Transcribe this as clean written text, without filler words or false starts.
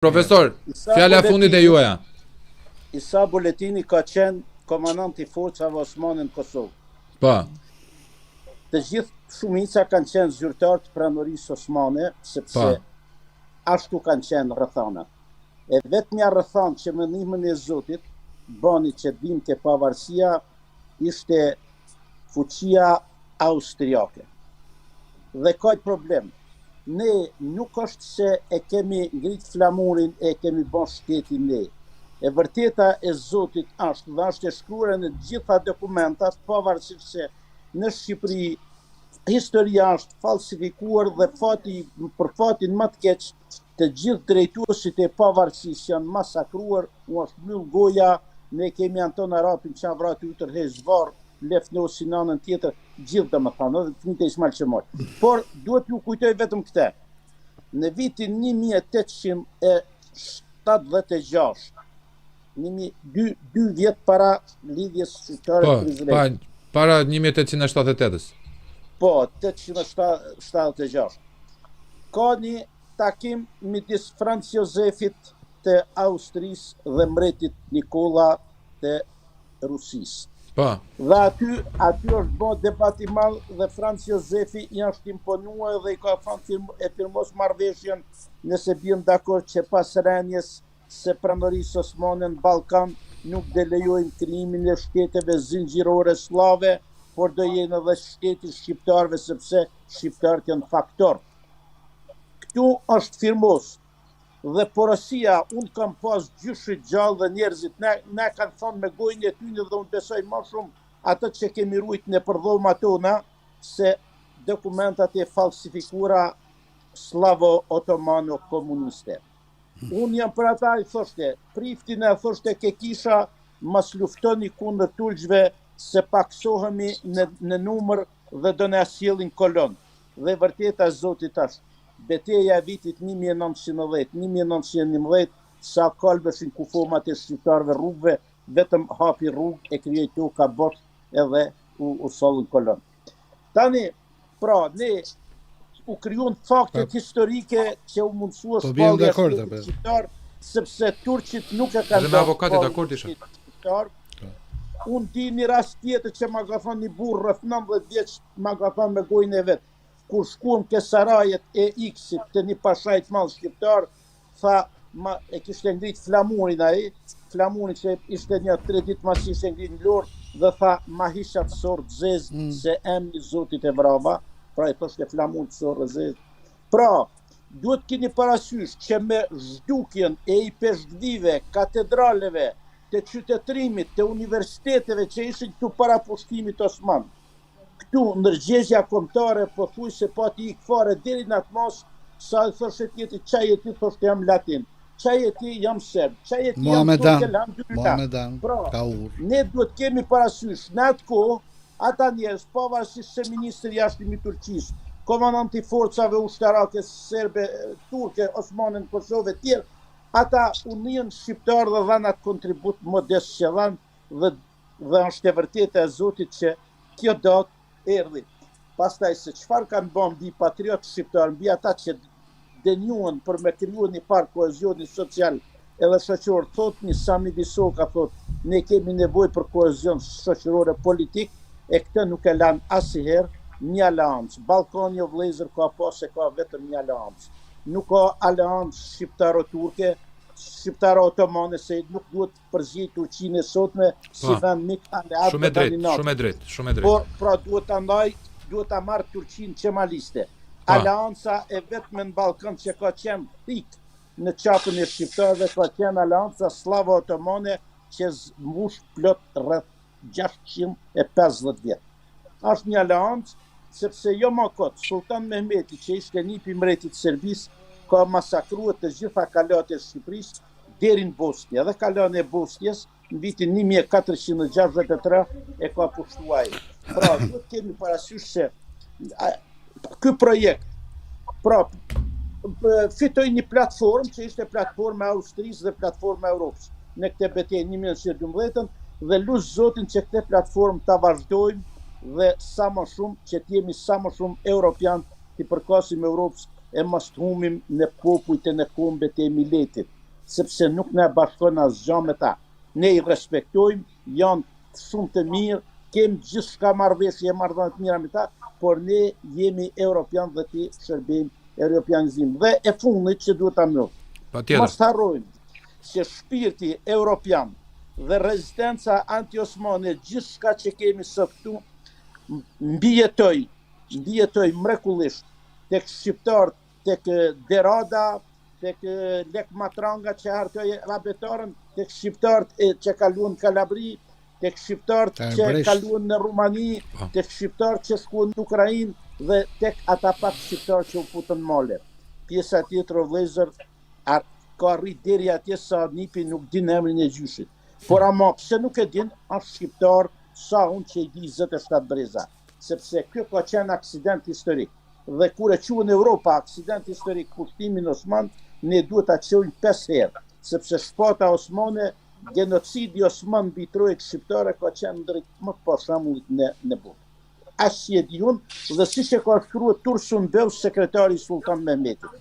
Profesor, fjala fundit e juaja. Isa Buletini ka qenë komandant i forcave Osmane në Kosovë. Po. Të gjithë shumica kanë qenë zyrtar të pranorisë osmane, sepse ashtu kanë qenë rrethana. E vetmja rrethon që me ndihmën e Zotit bani që dinte pavarësia ishte fuqia austriake. Dhe ka problem. Ne nuk është se e kemi ngrit flamurin, e kemi bën shtetin ne. E vërteta e Zotit është, dhe është e shkruar në gjitha dokumentat, pavarësisht se në Shqipëri historia është falsifikuar dhe për fatin më të keq, të gjithë drejtuesit e pavarësisë janë masakruar, u është mbyll goja, ne kemi Anton Arapin që a vrati u tërheq zvarr, Lefnosi në anën tjetër, gjithë dhe më thanë, dhe të një të Ismail Qemoj. Por, duhet ju kujtoj vetëm këte. Në vitin 1876, 2 vjetë para lidhjes shqiptare të Krizëlejt. Para 1878-ës. Po, 876. Ka një takim midis Franz Josefit të Austrisë dhe mbretit Nikola të Rusisë. Dhe aty është bo debat i madh dhe Franz Josefi i është imponuar dhe i ka thënë e firmos marrëveshjen nëse bjem dakord që pas rënies se pranorisë osmane në Ballkan nuk do lejojnë krijimin e shteteve zinxhirore slave, por do jenë edhe shteti shqiptarëve sepse shqiptarët janë faktor. Këtu është firmos. Dhe porosia, unë kam pas gjyshit gjallë dhe njerëzit, ne kanë thonë me gojnë e tyne dhe unë besoj më shumë atë që kemi rujt në përdhoma tona, se dokumentat e falsifikura slavo-otomano-komuniste. Unë jam për ata i thoshte, Priftin e thoshte ke kisha mas luftoni kundër turqve se paksohemi në numër dhe do në asjelin kolon. Dhe vërteta Zotit ashtë. Beteja e vitit 1910-1911, sa kalbeshin kufomat e shqiptarëve rrugëve, vetëm hapi rrugë e krijoi ka bot edhe u sollën kolon. Tani, pra, ne u krijuan faktet historike që u mundsua shpallja e shqiptar, sepse turqit nuk e kanë me avokatit dakord isha. Unë di një rast tjetër që ma ka thonë një burr rreth 19 vjeç, ma ka thonë me gojën e vet. Kur shkuam ke sarajet e X-it të një pashajt malë shqiptar, tha, e kishte ngrit flamurin ai, flamurin që ishte një 3 ditë mas ishte ngrit në lorë, dhe tha, ma hishat sorë zezë se emni Zotit e vrava, pra e thoshte flamurin sorë zezë. Pra, duhet keni parasysh që me zhdukjen e i peshkvive, katedraleve, të qytetërimit, të universiteteve që ishin këtu para pushtimit osman, këtu ndërgjegja kombëtare po thuj se pati i këfare deri në atë mos, sa e thoshe tjeti, qaj e ti thoshte jam latin, qaj e ti jam serb, qaj e ti jam turke, jam dyritar. Pra, ne duhet kemi parasysh, në atë kohë, ata njerëz, pavarësisht se ministri jashtëm i Turqisë, komandanti forcave ushtarake serbe, turke, osmane në Kosovë e tjerë, ata union shqiptar dhe dhanë atë kontribut modest që dhanë dhe është e vërtetë e Zotit që kjo datë erdhi. Pastaj se çfarë kanë bën mbi patriotë shqiptar, mbi ata që denjuan për me krijuar një parë kohezioni social edhe shoqëror, thot një Sami Bisoka thot, ne kemi nevojë për kohezion shoqëror e politik, e këtë nuk e lanë asnjëherë një aleancë. Ballkani o vëllezër ka pas se ka vetëm një aleancë. Nuk ka aleancë shqiptaro-turke, shqiptaro-otomane, se nuk duhet përzgjej Turqinë sotme si vend mik aleat të Daninat. Shumë e drejtë. Por pra duhet ta marrë Turqinë qemaliste. Aleanca e vetme në Ballkan që ka qenë pik në qapën e shqiptarëve ka qenë aleanca slavo-otomane që mbush plot rreth 650 vjet. Është një aleancë sepse jo më kot Sultan Mehmeti që ishte nipi mbretit Serbisë ka masakruar të gjitha kalat e Shqipërisë deri në Bosnjë. Dhe kalën e Bosnjës në vitin 1463 e ka pushtuar. Pra, duhet kemi parasysh se ky projekt fitoi një platformë që ishte platforma e Austrisë dhe platforma e Europës në këtë betejë 1912 dhe lut Zotin që këtë platformë ta vazhdojmë dhe sa më shumë që t'jemi sa më shumë europian t'i përkasim Europës e mos të humim në popujt e në kombet e miletit. sepse nuk ne bashkon asgjë me ta. Ne I respektojmë, janë shumë të mirë, kemi gjithçka marrëveshje, marrëdhënie të mira me ta, por ne jemi europian dhe ti shërbejmë europianizim. Dhe e fundit që duhet ta njohim. Patjetër. Mos harrojmë se shpirti europian dhe rezistenca anti-osmane, gjithçka që kemi sot këtu, mbijetoj mrekullisht tek shqiptarët, tek Derada, tek Lek Matranga që hartoi rabetarën, tek shqiptarët që kaluan në Kalabri, tek shqiptarët që kaluan në Rumani, tek shqiptarët që shkuan në Ukrainë dhe tek ata pak shqiptarë që u futën male. Pjesa tjetër o vëllezër ka arrit deri atje sa nipi nuk din emrin e gjyshit. Por ama pse nuk e din, është shqiptar sa unë që I di 27 breza. Sepse kjo ka qenë aksident historik. Dhe kur e quhen Europa aksident historik pushtimin osman, ne duhet ta quajmë 5 herë. Sepse shpata osmane, genocidi osman mbi trojë shqiptare ka qenë ndër më të pashëmullit në botë. As që e di unë, dhe siç e ka shkruar Tursun Beu, sekretari I Sultan Mehmetit.